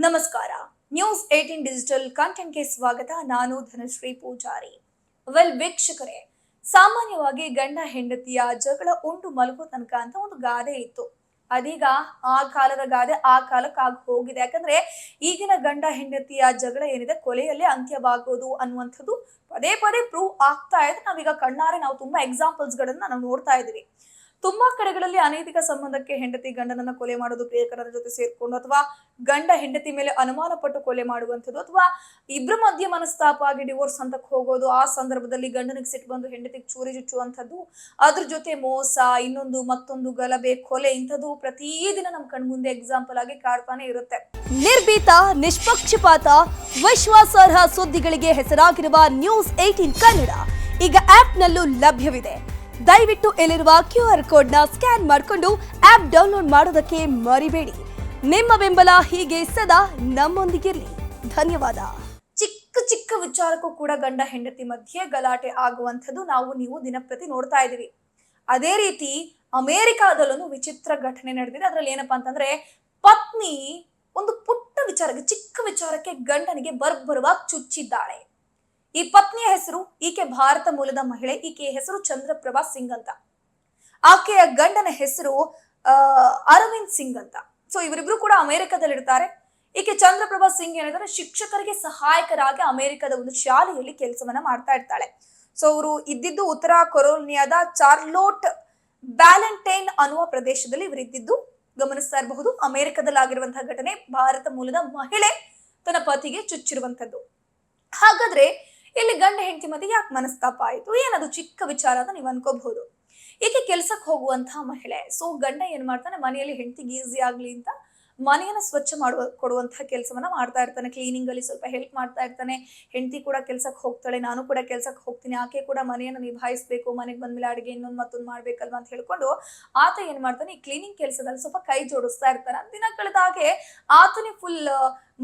ನಮಸ್ಕಾರ. News 18 digital ಕಂಟೆಂಟ್ಗೆ ಸ್ವಾಗತ. ನಾನು ಧನಶ್ರೀ ಪೂಜಾರಿ. ವೀಕ್ಷಕರೇ, ಸಾಮಾನ್ಯವಾಗಿ ಗಂಡ ಹೆಂಡತಿಯ ಜಗಳ ಉಂಡು ಮಲಗೋ ತನಕ ಅಂತ ಒಂದು ಗಾದೆ ಇತ್ತು. ಅದೀಗ ಆ ಕಾಲದ ಗಾದೆ ಆ ಕಾಲಕ್ಕಾಗಿ ಹೋಗಿದೆ. ಯಾಕಂದ್ರೆ ಈಗಿನ ಗಂಡ ಹೆಂಡತಿಯ ಜಗಳ ಏನಿದೆ ಕೊಲೆಯಲ್ಲೇ ಅಂತ್ಯವಾಗೋದು ಅನ್ನುವಂಥದ್ದು ಪದೇ ಪದೇ ಪ್ರೂವ್ ಆಗ್ತಾ ಇದೆ. ನಾವೀಗ ಕಣ್ಣಾರೆ ತುಂಬಾ ಎಕ್ಸಾಂಪಲ್ಸ್ ಗಳನ್ನ ನಾವು ನೋಡ್ತಾ ಇದೀವಿ. ತುಂಬಾ ಕಡೆಗಳಲ್ಲಿ ಅನೈತಿಕ ಸಂಬಂಧಕ್ಕೆ ಹೆಂಡತಿ ಗಂಡನನ್ನ ಕೊಲೆ ಮಾಡೋದು, ಪ್ರಿಯಕರರ ಜೊತೆ ಸೇರ್ಕೊಂಡು, ಅಥವಾ ಗಂಡ ಹೆಂಡತಿ ಮೇಲೆ ಅನುಮಾನ ಪಟ್ಟು ಕೊಲೆ ಮಾಡುವಂಥದ್ದು, ಅಥವಾ ಇಬ್ಬರ ಮಧ್ಯೆ ಮನಸ್ತಾಪ ಆಗಿ ಡಿವೋರ್ಸ್ ಹಂತಕ್ಕೆ ಹೋಗೋದು. ಆ ಸಂದರ್ಭದಲ್ಲಿ ಗಂಡನಿಗೆ ಸಿಟ್ಟು ಬಂದು ಹೆಂಡತಿಗೆ ಚೂರಿ ಚುಚ್ಚುವಂಥದ್ದು, ಅದ್ರ ಜೊತೆ ಮೋಸ, ಇನ್ನೊಂದು ಮತ್ತೊಂದು ಗಲಭೆ, ಕೊಲೆ, ಇಂಥದ್ದು ಪ್ರತಿದಿನ ನಮ್ಮ ಕಣ್ಮುಂದೆ ಎಕ್ಸಾಂಪಲ್ ಆಗಿ ಕಾಡ್ತಾನೆ ಇರುತ್ತೆ. ನಿರ್ಭೀತ, ನಿಷ್ಪಕ್ಷಪಾತ, ವಿಶ್ವಾಸಾರ್ಹ ಸುದ್ದಿಗಳಿಗೆ ಹೆಸರಾಗಿರುವ ನ್ಯೂಸ್ 18 ಕನ್ನಡ ಈಗ ಆಪ್ನಲ್ಲೂ ಲಭ್ಯವಿದೆ. ದಯವಿಟ್ಟು ಇಲ್ಲಿರುವ QR ಕೋಡ್ನ ಸ್ಕ್ಯಾನ್ ಮಾಡಿಕೊಂಡು ಆಪ್ ಡೌನ್ಲೋಡ್ ಮಾಡೋದಕ್ಕೆ ಮರಿಬೇಡಿ. ನಿಮ್ಮ ಬೆಂಬಲ ಹೀಗೆ ಸದಾ ನಮ್ಮೊಂದಿಗಿರಲಿ. ಧನ್ಯವಾದ. ಚಿಕ್ಕ ಚಿಕ್ಕ ವಿಚಾರಕ್ಕೂ ಕೂಡ ಗಂಡ ಹೆಂಡತಿ ಮಧ್ಯೆ ಗಲಾಟೆ ಆಗುವಂಥದ್ದು ನೀವು ದಿನಪ್ರತಿ ನೋಡ್ತಾ ಇದೀವಿ. ಅದೇ ರೀತಿ ಅಮೆರಿಕಾದಲ್ಲೂ ವಿಚಿತ್ರ ಘಟನೆ ನಡೆದಿದೆ. ಅದ್ರಲ್ಲಿ ಏನಪ್ಪಾ ಅಂತಂದ್ರೆ, ಪತ್ನಿ ಒಂದು ಪುಟ್ಟ ವಿಚಾರಕ್ಕೆ, ಚಿಕ್ಕ ವಿಚಾರಕ್ಕೆ ಗಂಡನಿಗೆ ಬರ್ಬರವಾಗಿ ಚುಚ್ಚಿದ್ದಾಳೆ. ಈ ಪತ್ನಿಯ ಹೆಸರು, ಈಕೆ ಭಾರತ ಮೂಲದ ಮಹಿಳೆ, ಈಕೆಯ ಹೆಸರು ಚಂದ್ರಪ್ರಭಾ ಸಿಂಗ್ ಅಂತ. ಆಕೆಯ ಗಂಡನ ಹೆಸರು ಅರವಿಂದ್ ಸಿಂಗ್ ಅಂತ. ಸೊ ಇವರಿಬ್ರು ಕೂಡ ಅಮೆರಿಕದಲ್ಲಿರ್ತಾರೆ. ಈಕೆ ಚಂದ್ರಪ್ರಭಾ ಸಿಂಗ್ ಏನಿದ್ದಾರೆ, ಶಿಕ್ಷಕರಿಗೆ ಸಹಾಯಕರಾಗಿ ಅಮೆರಿಕದ ಒಂದು ಶಾಲೆಯಲ್ಲಿ ಕೆಲಸವನ್ನ ಮಾಡ್ತಾ ಇರ್ತಾಳೆ. ಸೊ ಅವರು ಇದ್ದಿದ್ದು ಉತ್ತರ ಕೊರೋಲಿಯಾದ ಚಾರ್ಲೋಟ್ ವ್ಯಾಲೆಂಟೈನ್ ಅನ್ನುವ ಪ್ರದೇಶದಲ್ಲಿ ಇವರಿದ್ದಿದ್ದು ಗಮನಿಸ್ತಾ ಇರಬಹುದು. ಅಮೆರಿಕದಲ್ಲಿ ಆಗಿರುವಂತಹ ಘಟನೆ, ಭಾರತ ಮೂಲದ ಮಹಿಳೆ ತನ್ನ ಪತಿಗೆ ಚುಚ್ಚಿರುವಂತದ್ದು. ಹಾಗಾದ್ರೆ ಇಲ್ಲಿ ಗಂಡ ಹೆಂಡತಿ ಮಧ್ಯೆ ಯಾಕೆ ಮನಸ್ತಾಪ ಆಯ್ತು? ಏನದು ಚಿಕ್ಕ ವಿಚಾರ ಅಂತ ನೀವು ಅನ್ಕೋಬಹುದು. ಈಕೆ ಕೆಲ್ಸಕ್ಕೆ ಹೋಗುವಂತಹ ಮಹಿಳೆ. ಸೊ ಗಂಡ ಏನ್ ಮಾಡ್ತಾನೆ, ಮನೆಯಲ್ಲಿ ಹೆಂಡತಿಗೆ ಈಸಿ ಆಗ್ಲಿ ಅಂತ ಮನೆಯನ್ನ ಸ್ವಚ್ಛ ಕೊಡುವಂತಹ ಕೆಲಸವನ್ನ ಮಾಡ್ತಾ ಇರ್ತಾನೆ. ಕ್ಲೀನಿಂಗ್ ಅಲ್ಲಿ ಸ್ವಲ್ಪ ಹೆಲ್ಪ್ ಮಾಡ್ತಾ ಇರ್ತಾನೆ. ಹೆಂಡತಿ ಕೂಡ ಕೆಲ್ಸಕ್ಕೆ ಹೋಗ್ತಾಳೆ, ನಾನು ಕೂಡ ಕೆಲ್ಸಕ್ಕೆ ಹೋಗ್ತೀನಿ, ಆಕೆ ಕೂಡ ಮನೆಯನ್ನು ನಿಭಾಯಿಸ್ಬೇಕು, ಮನೆಗೆ ಬಂದ್ಮೇಲೆ ಅಡಿಗೆ ಇನ್ನೊಂದು ಮತ್ತೊಂದು ಮಾಡ್ಬೇಕಲ್ವಾ ಅಂತ ಹೇಳ್ಕೊಂಡು ಆತ ಏನ್ ಮಾಡ್ತಾನೆ, ಈ ಕ್ಲೀನಿಂಗ್ ಕೆಲಸದಲ್ಲಿ ಸ್ವಲ್ಪ ಕೈ ಜೋಡಿಸ್ತಾ ಇರ್ತಾನೆ. ದಿನ ಕಳೆದ ಹಾಗೆ ಆತನೇ ಫುಲ್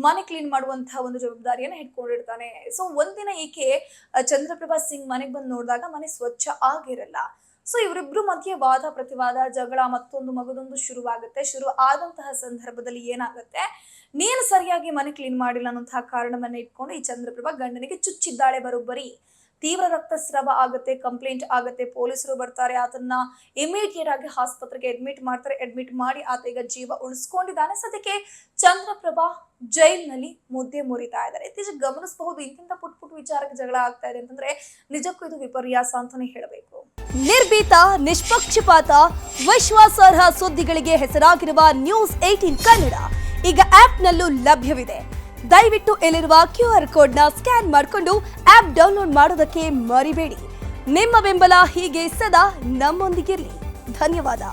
ಮನೆ ಕ್ಲೀನ್ ಮಾಡುವಂತಹ ಒಂದು ಜವಾಬ್ದಾರಿಯನ್ನ ಇಟ್ಕೊಂಡಿರ್ತಾನೆ. ಸೊ ಒಂದಿನ ಈಕೆ ಚಂದ್ರಪ್ರಭಾ ಸಿಂಗ್ ಮನೆಗೆ ಬಂದು ನೋಡಿದಾಗ ಮನೆ ಸ್ವಚ್ಛ ಆಗಿರಲ್ಲ. ಸೊ ಇವರಿಬ್ರು ಮಧ್ಯೆ ವಾದ ಪ್ರತಿವಾದ, ಜಗಳ, ಮತ್ತೊಂದು ಮಗದೊಂದು ಶುರುವಾಗುತ್ತೆ. ಶುರು ಆದಂತಹ ಸಂದರ್ಭದಲ್ಲಿ ಏನಾಗುತ್ತೆ, ನೀನು ಸರಿಯಾಗಿ ಮನೆ ಕ್ಲೀನ್ ಮಾಡಿಲ್ಲ ಅನ್ನೋಂತಹ ಕಾರಣವನ್ನ ಇಟ್ಕೊಂಡು ಈ ಚಂದ್ರಪ್ರಭಾ ಗಂಡನಿಗೆ ಚುಚ್ಚಿದ್ದಾಳೆ. ಬರೋಬ್ಬರಿ ತೀವ್ರ ರಕ್ತಸ್ರಾವ ಆಗುತ್ತೆ, ಕಂಪ್ಲೇಂಟ್ ಆಗುತ್ತೆ, ಪೊಲೀಸರು ಬರ್ತಾರೆ, ಆತನ್ನ ಇಮಿಡಿಯೇಟ್ ಆಗಿ ಆಸ್ಪತ್ರೆಗೆ ಅಡ್ಮಿಟ್ ಮಾಡ್ತಾರೆ. ಅಡ್ಮಿಟ್ ಮಾಡಿ ಆತ ಈಗ ಜೀವ ಉಳಿಸ್ಕೊಂಡಿದ್ದಾನೆ. ಸದ್ಯಕ್ಕೆ ಚಂದ್ರಪ್ರಭಾ ಜೈಲ್ನಲ್ಲಿ ಮುದ್ದೆ ಮುರಿತಾ ಇದ್ದಾರೆ. ಇತ್ತೀಚೆಗೆ ಗಮನಿಸಬಹುದು, ಇಂತಿಂತ ಪುಟ್ ಪುಟ್ ವಿಚಾರಕ್ಕೆ ಜಗಳ ಆಗ್ತಾ ಇದೆ ಅಂತಂದ್ರೆ ನಿಜಕ್ಕೂ ಇದು ವಿಪರ್ಯಾಸ ಅಂತಾನೆ ಹೇಳಬೇಕು. ನಿರ್ಭೀತ, ನಿಷ್ಪಕ್ಷಪಾತ, ವಿಶ್ವಾಸಾರ್ಹ ಸುದ್ದಿಗಳಿಗೆ ಹೆಸರಾಗಿರುವ ನ್ಯೂಸ್ 18 ಕನ್ನಡ ಈಗ ಆಪ್ನಲ್ಲೂ ಲಭ್ಯವಿದೆ. ದಯವಿಟ್ಟು ಇಲ್ಲಿರುವ QR ಕೋಡ್ನ ಸ್ಕ್ಯಾನ್ ಮಾಡಿಕೊಂಡು ಆಪ್ ಡೌನ್ಲೋಡ್ ಮಾಡೋದಕ್ಕೆ ಮರಿಬೇಡಿ. ನಿಮ್ಮ ಬೆಂಬಲ ಹೀಗೆ ಸದಾ ನಮ್ಮೊಂದಿಗಿರಲಿ. ಧನ್ಯವಾದ.